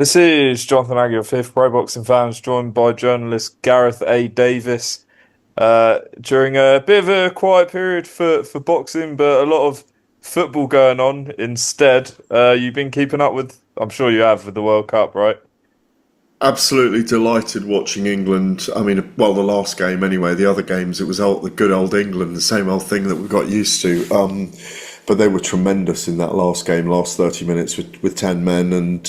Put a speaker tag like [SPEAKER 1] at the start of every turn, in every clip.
[SPEAKER 1] This is Jonathan Aggie of Fifth Pro Boxing Fans, joined by journalist Gareth A Davies. During a bit of a quiet period for boxing, but a lot of football going on instead. You've been keeping up with, I'm sure you have, with the World Cup, right?
[SPEAKER 2] Absolutely delighted watching England. I mean, well, the last game anyway. The other games, it was the good old England, the same old thing that we got used to. But they were tremendous in that last game, last 30 minutes with 10 men, and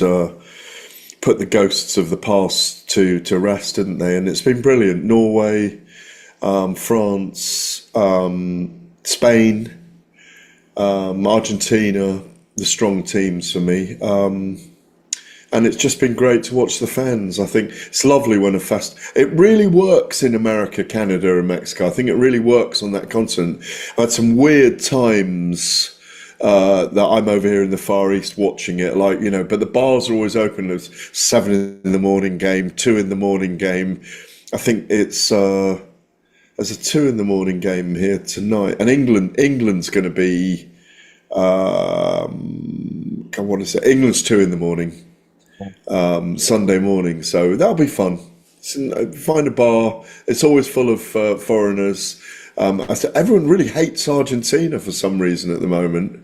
[SPEAKER 2] put the ghosts of the past to rest, didn't they? And it's been brilliant. Norway, France, Spain, Argentina, the strong teams for me. And it's just been great to watch the fans. I think it's lovely when it really works in America, Canada, and Mexico. I think it really works on that continent. I had some weird times that I'm over here in the Far East watching it, but the bars are always open. There's 7 in the morning game, 2 in the morning game. I think there's a 2 in the morning game here tonight, and England's going to be. I want to say England's 2 in the morning. Sunday morning, so that'll be fun. Find a bar. It's always full of foreigners. Everyone really hates Argentina for some reason at the moment,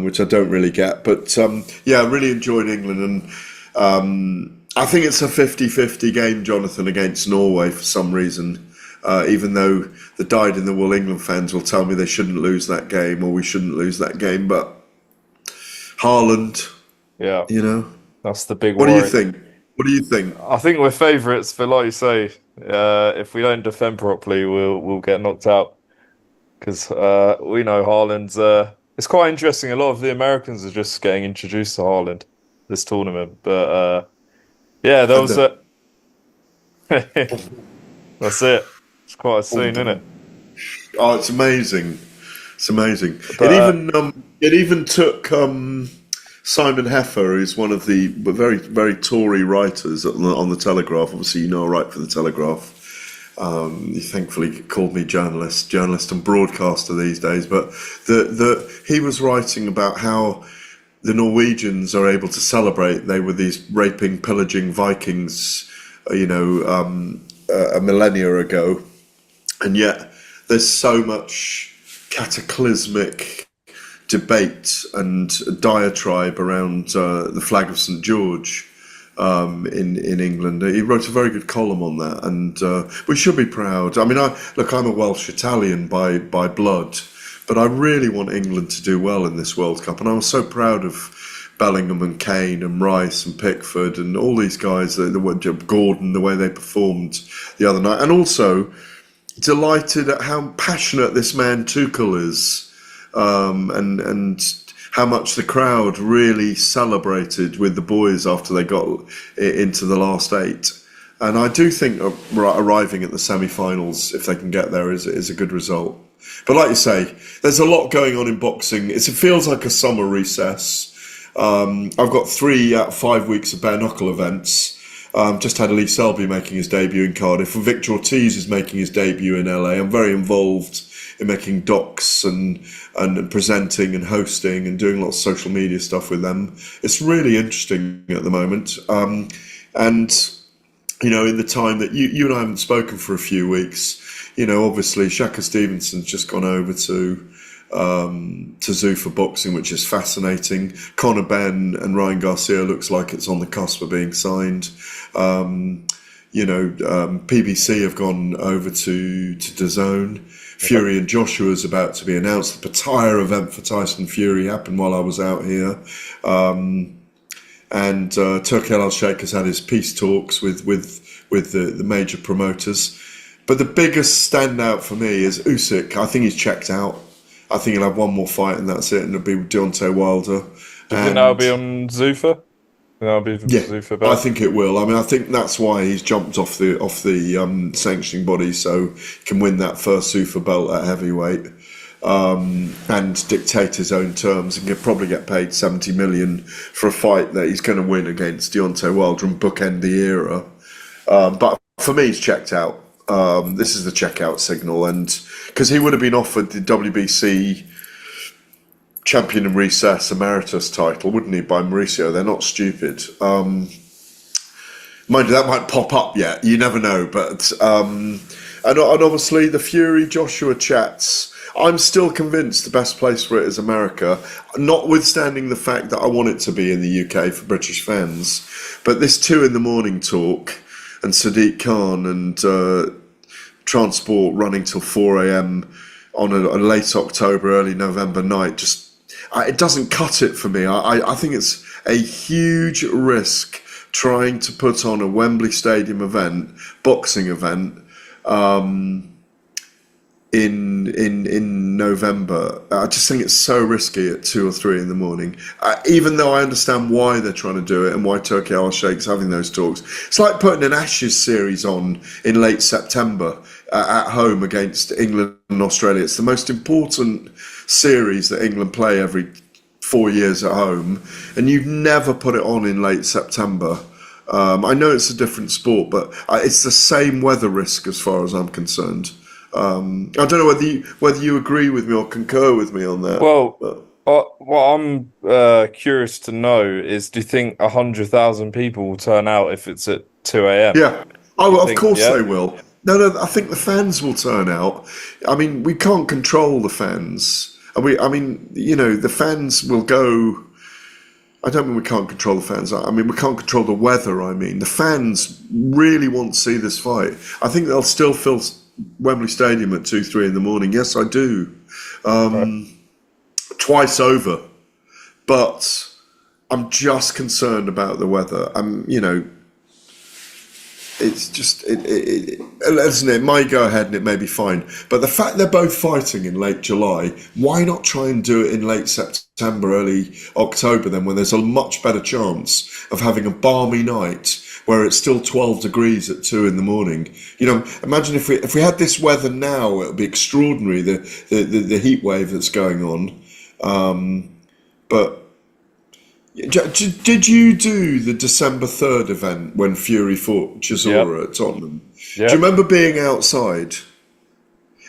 [SPEAKER 2] which I don't really get. But yeah, I really enjoyed England, and I think it's a 50-50 game, Jonathan, against Norway for some reason. Even though the dyed-in-the-wool England fans will tell me they shouldn't lose that game, or we shouldn't lose that game, but Haaland,
[SPEAKER 1] Yeah,
[SPEAKER 2] you know.
[SPEAKER 1] that's the big
[SPEAKER 2] What do you
[SPEAKER 1] worry.
[SPEAKER 2] think? What do you think?
[SPEAKER 1] I think we're favourites, but like you say, if we don't defend properly, we'll get knocked out. Because we know Haaland's. It's quite interesting. A lot of the Americans are just getting introduced to Haaland this tournament, but yeah, there
[SPEAKER 2] And
[SPEAKER 1] was a. That's it. It's quite a scene, isn't it?
[SPEAKER 2] oh, it's amazing. It's amazing.
[SPEAKER 1] But
[SPEAKER 2] It even took Simon Heffer, who's one of the very very Tory writers on the Telegraph. Obviously, I write for the Telegraph. He thankfully called me journalist and broadcaster these days. But he was writing about how the Norwegians are able to celebrate. They were these raping, pillaging Vikings, a millennia ago, and yet there's so much cataclysmic debate and diatribe around the flag of St George in England. He wrote a very good column on that, and we should be proud. I mean, I'm a Welsh Italian by blood, but I really want England to do well in this World Cup, and I was so proud of Bellingham and Kane and Rice and Pickford and all these guys, Gordon, the way they performed the other night, and also delighted at how passionate this man Tuchel is, and how much the crowd really celebrated with the boys after they got into the last eight. And I do think arriving at the semi-finals, if they can get there, is a good result. But like you say, there's a lot going on in boxing. It feels like a summer recess. I've got 3 out of 5 weeks of bare knuckle events. Just had Lee Selby making his debut in Cardiff, and Victor Ortiz is making his debut in LA. I'm very involved in making docs and presenting and hosting and doing lots of social media stuff with them. It's really interesting at the moment. And in the time that you and I haven't spoken for a few weeks, obviously Shaka Stevenson's just gone over to Zuffa Boxing, which is fascinating. Conor Benn and Ryan Garcia looks like it's on the cusp of being signed. PBC have gone over to DAZN. Fury and Joshua is about to be announced. The Pattaya event for Tyson Fury happened while I was out here. And Turki Al Sheikh has had his peace talks with the major promoters. But the biggest standout for me is Usyk. I think he's checked out. I think he'll have one more fight and that's it, and it'll be Deontay Wilder.
[SPEAKER 1] do you think that'll be on Zuffa? That'll be
[SPEAKER 2] Yeah,
[SPEAKER 1] Zuffa
[SPEAKER 2] I
[SPEAKER 1] bet.
[SPEAKER 2] think it will. I mean, I think that's why he's jumped off the sanctioning body, so he can win that first super belt at heavyweight, and dictate his own terms, and he'll probably get paid 70 million for a fight that he's going to win against Deontay Wilder and bookend the era. But for me, he's checked out. This is the checkout signal, and because he would have been offered the WBC champion in recess emeritus title, wouldn't he, by Mauricio? They're not stupid. Mind you, that might pop up yet. You never know. But and obviously the Fury Joshua chats. I'm still convinced the best place for it is America, notwithstanding the fact that I want it to be in the UK for British fans. But this 2 in the morning talk and Sadiq Khan and transport running till 4 a.m. on a late October, early November night, just it doesn't cut it for me. I think it's a huge risk trying to put on a Wembley Stadium event, boxing event, in November. I just think it's so risky at 2 or 3 in the morning. Even though I understand why they're trying to do it and why Turkey Al Sheikh's having those talks, it's like putting an Ashes series on in late September at home against England and Australia. It's the most important series that England play every 4 years at home, and you'd never put it on in late September. I know it's a different sport, but it's the same weather risk as far as I'm concerned. I don't know whether you agree with me or concur with me on that.
[SPEAKER 1] Well,
[SPEAKER 2] But
[SPEAKER 1] what I'm curious to know is, do you think 100,000 people will turn out if it's at 2 a.m.?
[SPEAKER 2] yeah,
[SPEAKER 1] Do you
[SPEAKER 2] oh, of
[SPEAKER 1] think,
[SPEAKER 2] course
[SPEAKER 1] yeah?
[SPEAKER 2] they will. No, I think the fans will turn out. I mean, we can't control the fans. I mean, the fans will go. I don't mean we can't control the fans. I mean, we can't control the weather. I mean, the fans really want to see this fight. I think they'll still fill Wembley Stadium at 2, 3 in the morning. Yes, I do.
[SPEAKER 1] Right.
[SPEAKER 2] Twice over. But I'm just concerned about the weather. It's just, listen, it might go ahead and it may be fine. But the fact they're both fighting in late July, why not try and do it in late September, early October then, when there's a much better chance of having a balmy night where it's still 12 degrees at 2 in the morning. Imagine if we had this weather now, it would be extraordinary, the heat wave that's going on. But did you do the December 3rd event when Fury fought
[SPEAKER 1] Yep.
[SPEAKER 2] Chisora at Tottenham? Do you
[SPEAKER 1] Yep.
[SPEAKER 2] remember being outside?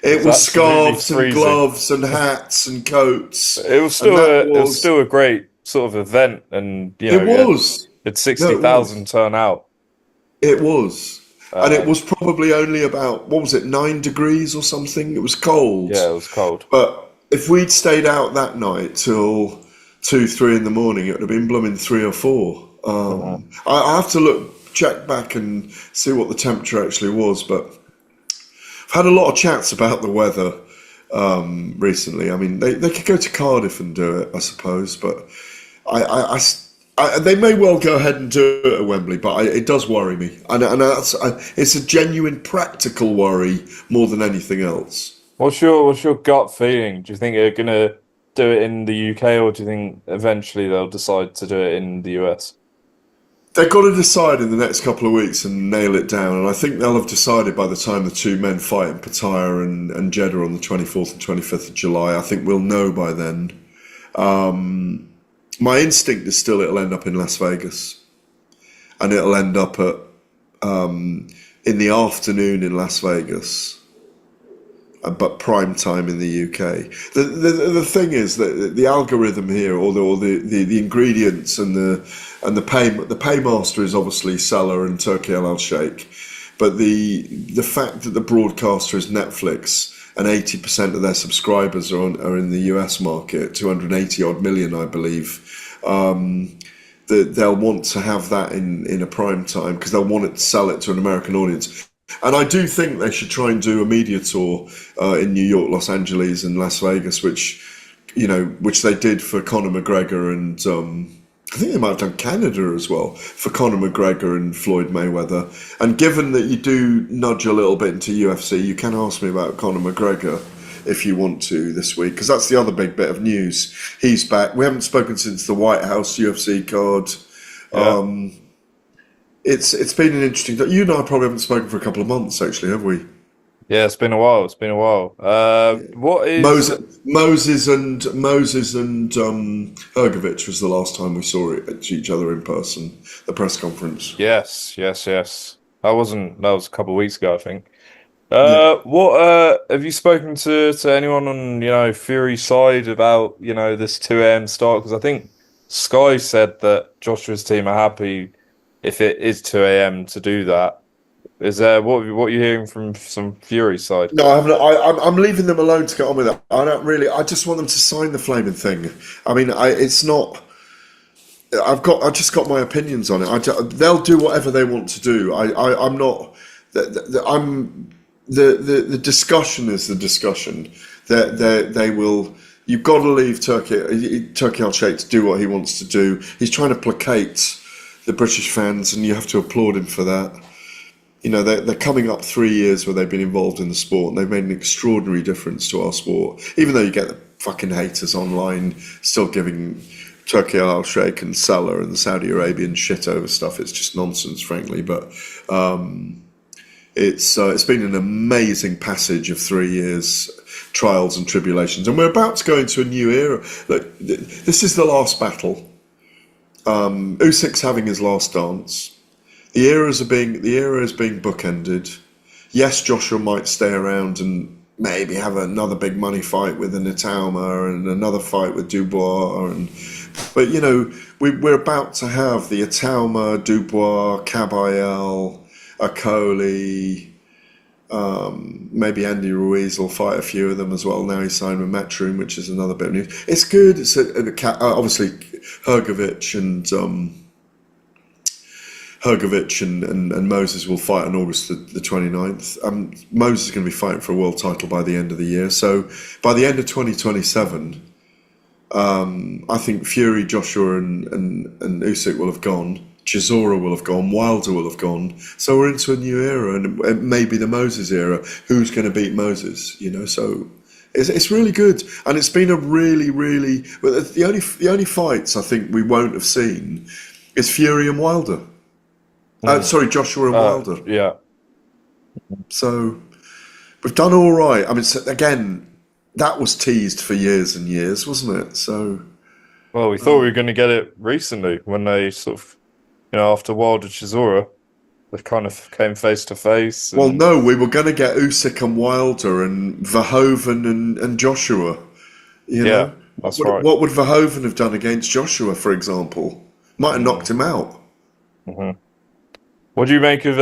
[SPEAKER 1] It
[SPEAKER 2] It
[SPEAKER 1] was
[SPEAKER 2] was
[SPEAKER 1] absolutely
[SPEAKER 2] scarves and
[SPEAKER 1] freezing.
[SPEAKER 2] gloves and hats and coats,
[SPEAKER 1] It was
[SPEAKER 2] and
[SPEAKER 1] still a great sort of event, and
[SPEAKER 2] it
[SPEAKER 1] you
[SPEAKER 2] was.
[SPEAKER 1] had
[SPEAKER 2] No, it was.
[SPEAKER 1] 60,000 turn out.
[SPEAKER 2] It was. And it
[SPEAKER 1] Um,
[SPEAKER 2] was probably only about, what was it, 9 degrees or something? It was cold.
[SPEAKER 1] yeah, it was cold.
[SPEAKER 2] But if we'd stayed out that night till 2, 3 in the morning, it would have been blooming 3 or 4.
[SPEAKER 1] Uh,
[SPEAKER 2] I have to check back and see what the temperature actually was. But I've had a lot of chats about the weather recently. I mean, they could go to Cardiff and do it, I suppose. But they may well go ahead and do it at Wembley, but it does worry me. And it's a genuine practical worry more than anything else.
[SPEAKER 1] what's your gut feeling? Do you think they're gonna do it in the UK, or do you think eventually they'll decide to do it in the US?
[SPEAKER 2] They've got to decide in the next couple of weeks and nail it down. And I think they'll have decided by the time the two men fight in Pattaya and Jeddah on the 24th and 25th of July. I think we'll know by then. My instinct is still it'll end up in Las Vegas. And it'll end up in the afternoon in Las Vegas, but prime time in the UK. The thing is that the algorithm here, or the ingredients and the paymaster is obviously Salah and Turkey Al Sheikh, but the fact that the broadcaster is Netflix and 80% of their subscribers are in the US market, 280 odd million, I believe. That they'll want to have that in a prime time because they'll want to sell it to an American audience. And I do think they should try and do a media tour in New York, Los Angeles, and Las Vegas, which they did for Conor McGregor, and I think they might have done Canada as well for Conor McGregor and Floyd Mayweather. And given that you do nudge a little bit into UFC, you can ask me about Conor McGregor if you want to this week, because that's the other big bit of news. He's back. We haven't spoken since the White House UFC card.
[SPEAKER 1] Yeah.
[SPEAKER 2] It's been an interesting. You and I probably haven't spoken for a couple of months, actually, have we?
[SPEAKER 1] Yeah, it's been a while. It's been a while. What is?
[SPEAKER 2] Moses and Hrgovic was the last time we saw each other in person. The press conference.
[SPEAKER 1] Yes, yes, yes. That was a couple of weeks ago, I think.
[SPEAKER 2] Yeah.
[SPEAKER 1] What have you spoken to anyone on, Fury's side about, this 2 a.m. start? Because I think Sky said that Joshua's team are happy if it is 2 a.m. to do that. Is there what are you hearing from some Fury side?
[SPEAKER 2] No, I haven't. I'm leaving them alone to get on with it. I don't really. I just want them to sign the flaming thing. I mean, it's not. I just got my opinions on it. They'll do whatever they want to do. I'm not. The discussion is the discussion. They will. You've got to leave Turkey Al Sheikh to do what he wants to do. He's trying to placate the British fans, and you have to applaud him for that. You know, they're coming up 3 years where they've been involved in the sport, and they've made an extraordinary difference to our sport. Even though you get the fucking haters online still giving Turkey Al Sheikh and Salah and the Saudi Arabian shit over stuff, it's just nonsense, frankly. But it's been an amazing passage of 3 years, trials and tribulations, and we're about to go into a new era. Look, this is the last battle. Usyk's having his last dance. The era is being bookended. Yes, Joshua might stay around and maybe have another big money fight with an Itauma and another fight with Dubois, but you know, we're about to have the Itauma, Dubois, Kabayel, Akoli, maybe Andy Ruiz will fight a few of them as well. Now he's signed with Matchroom, which is another bit of news. It's good. It's obviously Hrgovic and Moses will fight on August the 29th. Moses is going to be fighting for a world title by the end of the year. So by the end of 2027, I think Fury, Joshua and Usyk will have gone. Chisora will have gone. Wilder will have gone. So we're into a new era, and it may be the Moses era. Who's going to beat Moses? You know, so it's really good, and it's been a really, really. Well, the only fights I think we won't have seen is Fury and Wilder. Sorry, Joshua and Wilder.
[SPEAKER 1] Yeah.
[SPEAKER 2] So we've done all right. I mean, again, that was teased for years and years, wasn't it? So.
[SPEAKER 1] Well, we thought we were going to get it recently when they sort of, you know, after Wilder Chisora, they kind of came face to face.
[SPEAKER 2] Well, no, we were going to get Usyk and Wilder and Verhoeven and Joshua. You know?
[SPEAKER 1] That's right.
[SPEAKER 2] What would Verhoeven have done against Joshua, for example? Might have knocked him out.
[SPEAKER 1] Mm-hmm. What do you make of,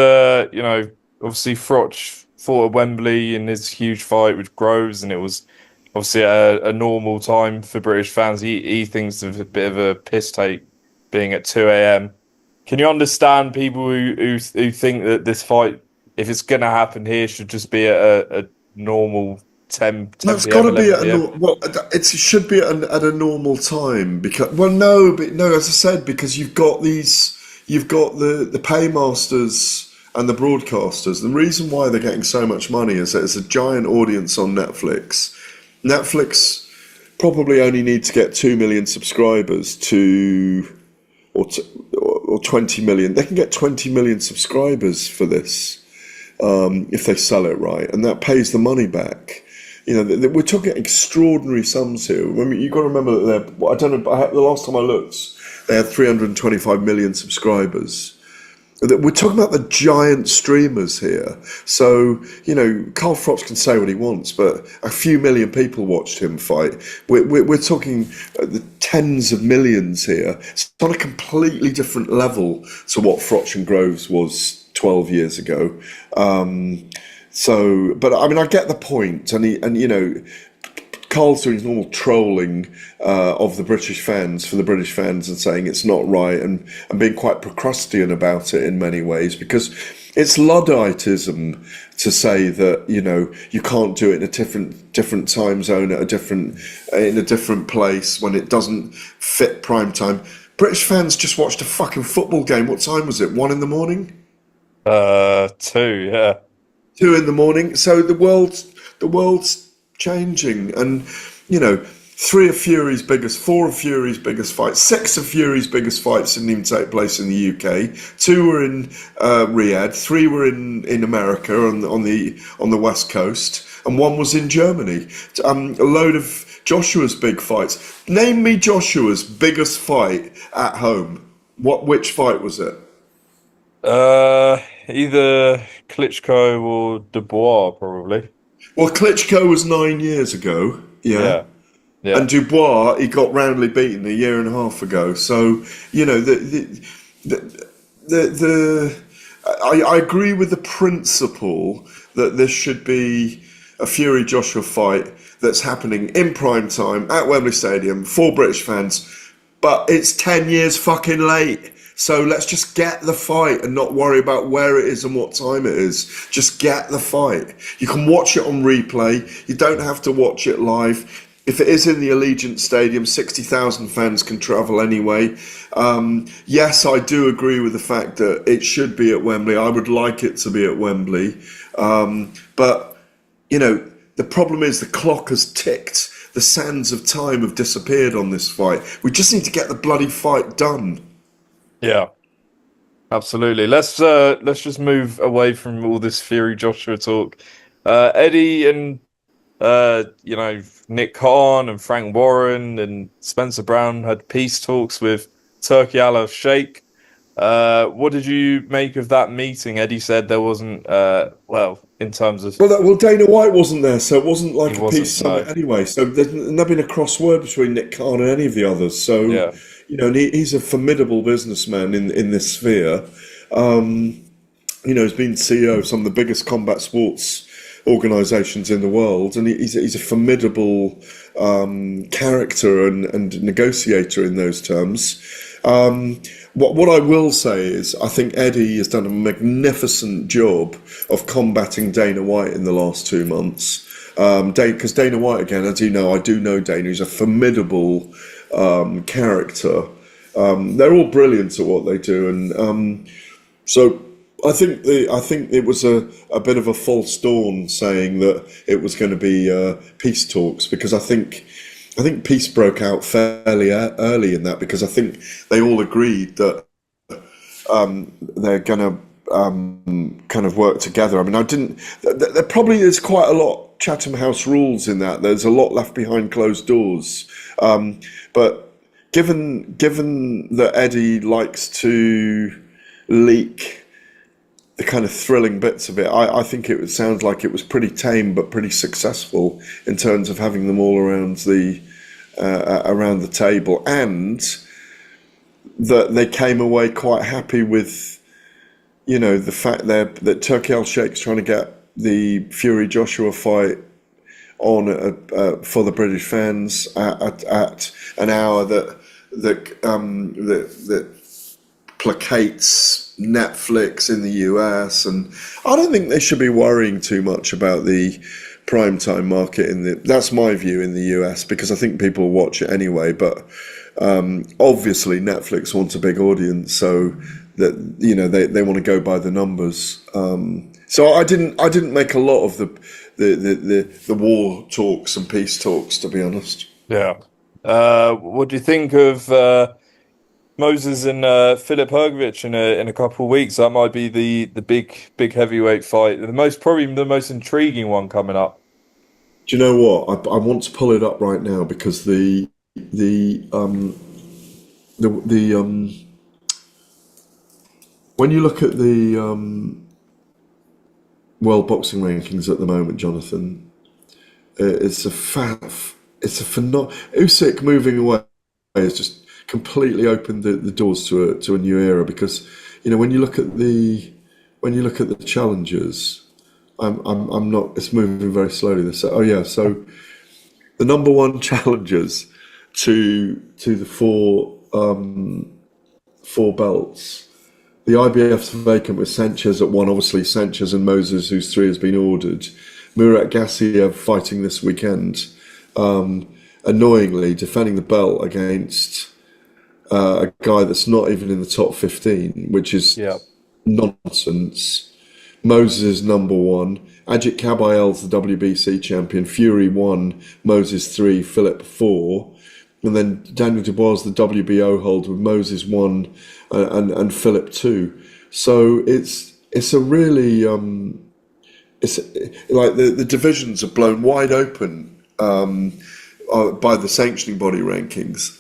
[SPEAKER 1] you know, obviously Froch fought at Wembley in his huge fight with Groves, and it was obviously a normal time for British fans. He thinks of a bit of a piss take being at 2 a.m. Can you understand people who think that this fight, if it's going to happen here, should just be at a normal 10
[SPEAKER 2] No, it's got to be it should be at a normal time because no, as I said, because you've got the paymasters and the broadcasters. The reason why they're getting so much money is that there's a giant audience on Netflix. Netflix probably only need to get 2 million subscribers or 20 million. They can get 20 million subscribers for this if they sell it right, and that pays the money back. You know, we're talking extraordinary sums here. I mean, you've got to remember that I don't know, the last time I looked, they had 325 million subscribers. We're talking about the giant streamers here. So, you know, Carl Froch can say what he wants, but a few million people watched him fight. We're talking the tens of millions here. It's on a completely different level to what Froch and Groves was 12 years ago. But I mean, I get the point, and you know, Carl's doing his normal trolling of the British fans for the British fans and saying it's not right and being quite Procrustean about it in many ways, because it's Ludditism to say that, you know, you can't do it in a different time zone in a different place when it doesn't fit prime time. British fans just watched a fucking football game. What time was it? 1 in the morning?
[SPEAKER 1] 2, yeah.
[SPEAKER 2] 2 in the morning. So the world's changing, and you know, 4 of Fury's biggest fights, 6 of Fury's biggest fights didn't even take place in the UK. 2 were in Riyadh, 3 were in America on the West Coast, and 1 was in Germany. A load of Joshua's big fights. Name me Joshua's biggest fight at home. Which fight was it?
[SPEAKER 1] Either Klitschko or Dubois, probably.
[SPEAKER 2] Well, Klitschko was 9 years ago, yeah. And Dubois, he got roundly beaten a year and a half ago. So, you know, I agree with the principle that this should be a Fury Joshua fight that's happening in prime time at Wembley Stadium for British fans, but it's 10 years fucking late. So let's just get the fight and not worry about where it is and what time it is. Just get the fight. You can watch it on replay. You don't have to watch it live. If it is in the Allegiant Stadium, 60,000 fans can travel anyway. Yes, I do agree with the fact that it should be at Wembley. I would like it to be at Wembley. But, you know, the problem is the clock has ticked. The sands of time have disappeared on this fight. We just need to get the bloody fight done.
[SPEAKER 1] Yeah, absolutely. Let's just move away from all this Fury Joshua talk. Eddie and Nick Hearn and Frank Warren and Spencer Brown had peace talks with Turki Al Sheikh. What did you make of that meeting? Eddie said there wasn't, in terms of...
[SPEAKER 2] Well, Dana White wasn't there, so it wasn't like a peace summit
[SPEAKER 1] no.
[SPEAKER 2] anyway. So there's not been a cross word between Nick Khan and any of the others. So,
[SPEAKER 1] Yeah.
[SPEAKER 2] you know, and he's a formidable businessman in this sphere. You know, he's been CEO of some of the biggest combat sports organisations in the world, and he's a formidable character and negotiator in those terms. What I will say is, I think Eddie has done a magnificent job of combating Dana White in the last 2 months. Because Dana White, again, as you know, I do know Dana, he's a formidable character. They're all brilliant at what they do, and so I think it was a bit of a false dawn saying that it was going to be peace talks, because I think peace broke out fairly early in that, because I think they all agreed that they're going to kind of work together. I mean, there probably is quite a lot Chatham House rules in that. There's a lot left behind closed doors. But given that Eddie likes to leak the kind of thrilling bits of it, I think it sounds like it was pretty tame but pretty successful in terms of having them all around the table, and that they came away quite happy with, you know, the fact that Turki Al Sheikh's trying to get the Fury Joshua fight on for the British fans at an hour that placates Netflix in the US, and I don't think they should be worrying too much about the primetime market that's my view in the US, because I think people watch it anyway, but obviously Netflix wants a big audience, so that, you know, they want to go by the numbers. So I didn't make a lot of the war talks and peace talks, to be honest.
[SPEAKER 1] Yeah. What do you think of Moses and Filip Hrgovic in a couple of weeks? That might be the big heavyweight fight, probably the most intriguing one coming up.
[SPEAKER 2] Do you know what? I want to pull it up right now, because the when you look at the world boxing rankings at the moment, Jonathan, it's a phenomenal. Usyk moving away has just completely opened the doors to a new era, because, you know, when you look at the challengers, I'm not. It's moving very slowly. So the number one challengers to the four belts. The IBF's vacant with Sanchez at 1. Obviously, Sanchez and Moses, whose 3 has been ordered. Murat Gassiev fighting this weekend. Annoyingly, defending the belt against a guy that's not even in the top 15, which is nonsense. Moses is number 1. Ajit Kabayel's the WBC champion. Fury 1, Moses 3, Filip 4. And then Daniel Dubois, the WBO holder, with Moses 1 and Filip 2. So it's a really it's like the divisions are blown wide open by the sanctioning body rankings.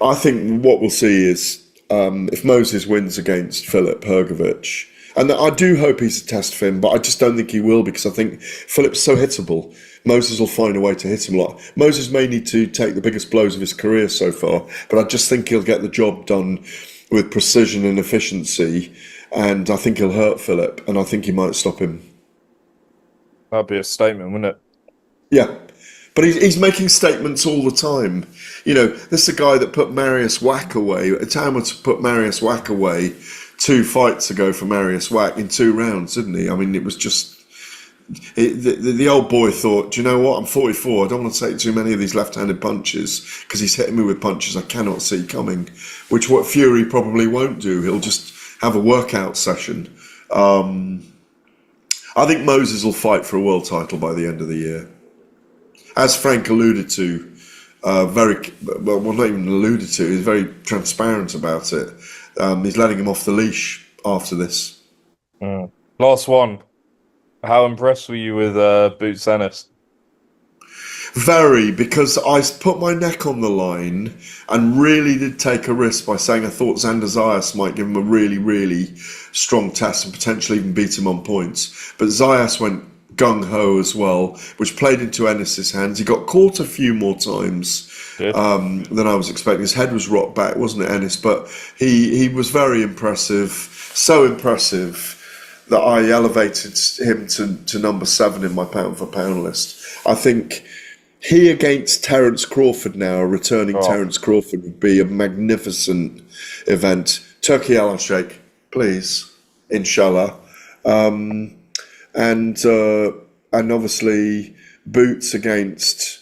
[SPEAKER 2] I think what we'll see is, if Moses wins against Filip Hrgovic, and I do hope he's a test for him, but I just don't think he will, because I think Filip's so hittable. Moses will find a way to hit him a lot. Moses may need to take the biggest blows of his career so far, but I just think he'll get the job done with precision and efficiency, and I think he'll hurt Filip, and I think he might stop him.
[SPEAKER 1] That'd be a statement, wouldn't it?
[SPEAKER 2] Yeah, but he's making statements all the time. You know, this is a guy that put Marius Wack away. Itauma put Marius Wack away 2 fights ago for Marius Wack in 2 rounds, didn't he? I mean, it was just the old boy thought, do you know what? I'm 44. I don't want to take too many of these left-handed punches because he's hitting me with punches I cannot see coming, which what Fury probably won't do. He'll just have a workout session. I think Moses will fight for a world title by the end of the year. As Frank alluded to, well, not even alluded to, he's very transparent about it. He's letting him off the leash after this.
[SPEAKER 1] Last one. How impressed were you with Boots Ennis?
[SPEAKER 2] Very, because I put my neck on the line and really did take a risk by saying I thought Xander Zayas might give him a really, really strong test and potentially even beat him on points. But Zayas went gung-ho as well, which played into Ennis's hands. He got caught a few more times than I was expecting. His head was rocked back, wasn't it, Ennis? But he was very impressive, so impressive that I elevated him to number 7 in my pound-for-pound list. I think he against Terence Crawford now, returning Terence Crawford, would be a magnificent event. Turkey Al Sheikh, please, inshallah. And obviously Boots against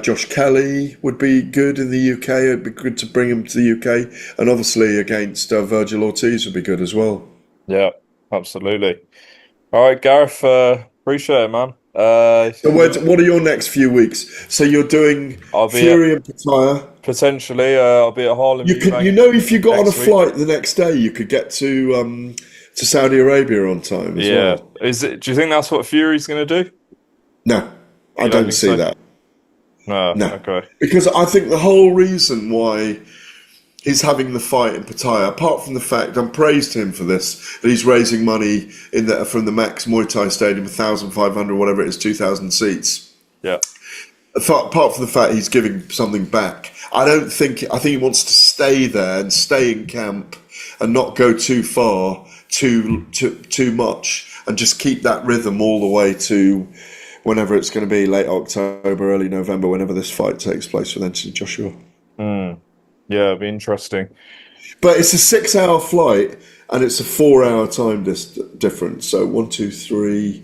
[SPEAKER 2] Josh Kelly would be good in the UK. It'd be good to bring him to the UK. And obviously against Virgil Ortiz would be good as well.
[SPEAKER 1] Yeah, absolutely. All right, Gareth, appreciate it, man.
[SPEAKER 2] So what are your next few weeks? So you're doing Fury and Pattaya.
[SPEAKER 1] Potentially, I'll be at Harlem.
[SPEAKER 2] You know, if you got on a flight the next day, you could get to Saudi Arabia on time as well.
[SPEAKER 1] Do you think that's what Fury's going to do?
[SPEAKER 2] No, I don't see that.
[SPEAKER 1] No. Okay.
[SPEAKER 2] Because I think the whole reason why he's having the fight in Pattaya, apart from the fact, I'm praised to him for this, that he's raising money from the Max Muay Thai Stadium, 1,500, whatever it is, 2,000 seats.
[SPEAKER 1] Yeah.
[SPEAKER 2] Apart from the fact he's giving something back, I think he wants to stay there and stay in camp and not go too far, too much, and just keep that rhythm all the way to whenever it's going to be, late October, early November, whenever this fight takes place with Anthony Joshua.
[SPEAKER 1] Yeah, it'd be interesting.
[SPEAKER 2] But it's a 6-hour flight and it's a 4-hour time difference. So 1, 2, 3.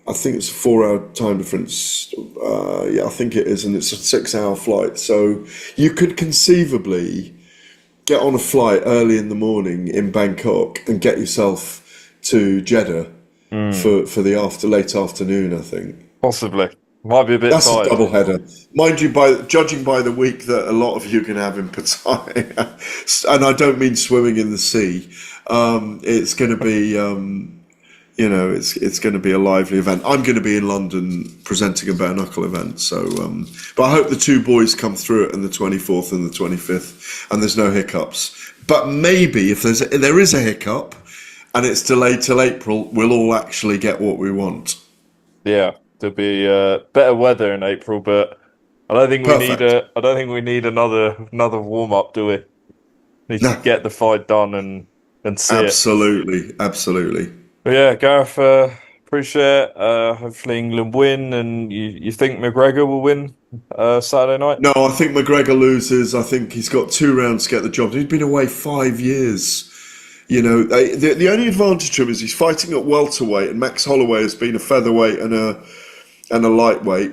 [SPEAKER 2] I think it's a 4-hour time difference. I think it is, and it's a 6-hour flight. So you could conceivably get on a flight early in the morning in Bangkok and get yourself to Jeddah for the late afternoon, I think.
[SPEAKER 1] Possibly. Might be a bit
[SPEAKER 2] That's
[SPEAKER 1] tight.
[SPEAKER 2] a double header. Mind you, judging by the week that a lot of you can have in Pattaya, and I don't mean swimming in the sea, it's going to be, it's going to be a lively event. I'm going to be in London presenting a bare knuckle event, so, but I hope the two boys come through it on the 24th and the 25th, and there's no hiccups. But maybe if there is a hiccup, and it's delayed till April, we'll all actually get what we want.
[SPEAKER 1] Yeah. There'll be better weather in April, but I don't think we need another warm up, do we? Need to get the fight done and see
[SPEAKER 2] absolutely.
[SPEAKER 1] But yeah, Gareth, appreciate it. Hopefully England win, and you think McGregor will win Saturday night?
[SPEAKER 2] No, I think McGregor loses. I think he's got 2 rounds to get the job. He's been away 5 years. You know, the only advantage to him is he's fighting at welterweight, and Max Holloway has been a featherweight and a lightweight.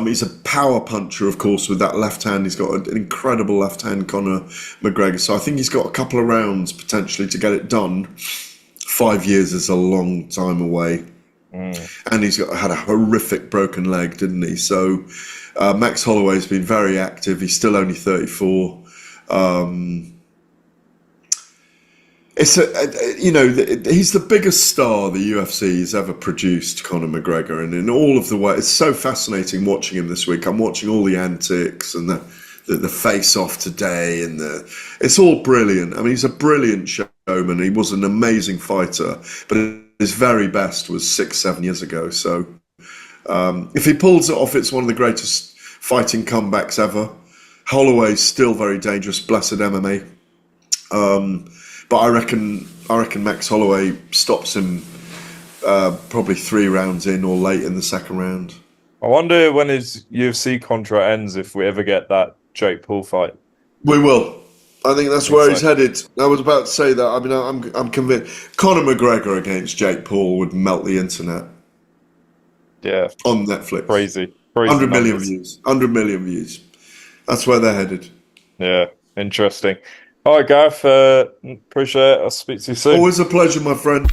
[SPEAKER 2] He's a power puncher, of course, with that left hand. He's got an incredible left hand, Conor McGregor. So I think he's got a couple of rounds potentially to get it done. 5 years is a long time away. And he's had a horrific broken leg, didn't he? So Max Holloway's been very active. He's still only 34. He's the biggest star the UFC has ever produced, Conor McGregor, and in all of the way, it's so fascinating watching him this week. I'm watching all the antics and the face-off today, and it's all brilliant. I mean, he's a brilliant showman. He was an amazing fighter, but his very best was 6-7 years ago. So if he pulls it off, it's one of the greatest fighting comebacks ever. Holloway's still very dangerous, blessed MMA. But I reckon Max Holloway stops him probably 3 rounds in or late in the second round.
[SPEAKER 1] I wonder when his UFC contract ends if we ever get that Jake Paul fight.
[SPEAKER 2] We will. I think that's
[SPEAKER 1] Think
[SPEAKER 2] where
[SPEAKER 1] so.
[SPEAKER 2] he's headed. I was about to say that. I mean, I'm convinced Conor McGregor against Jake Paul would melt the internet
[SPEAKER 1] Yeah,
[SPEAKER 2] on Netflix.
[SPEAKER 1] crazy
[SPEAKER 2] 100 million
[SPEAKER 1] numbers.
[SPEAKER 2] views. 100 million views. That's where they're headed.
[SPEAKER 1] Yeah, interesting. All right, Gareth. Appreciate it. I'll speak to you soon.
[SPEAKER 2] Always a pleasure, my friend.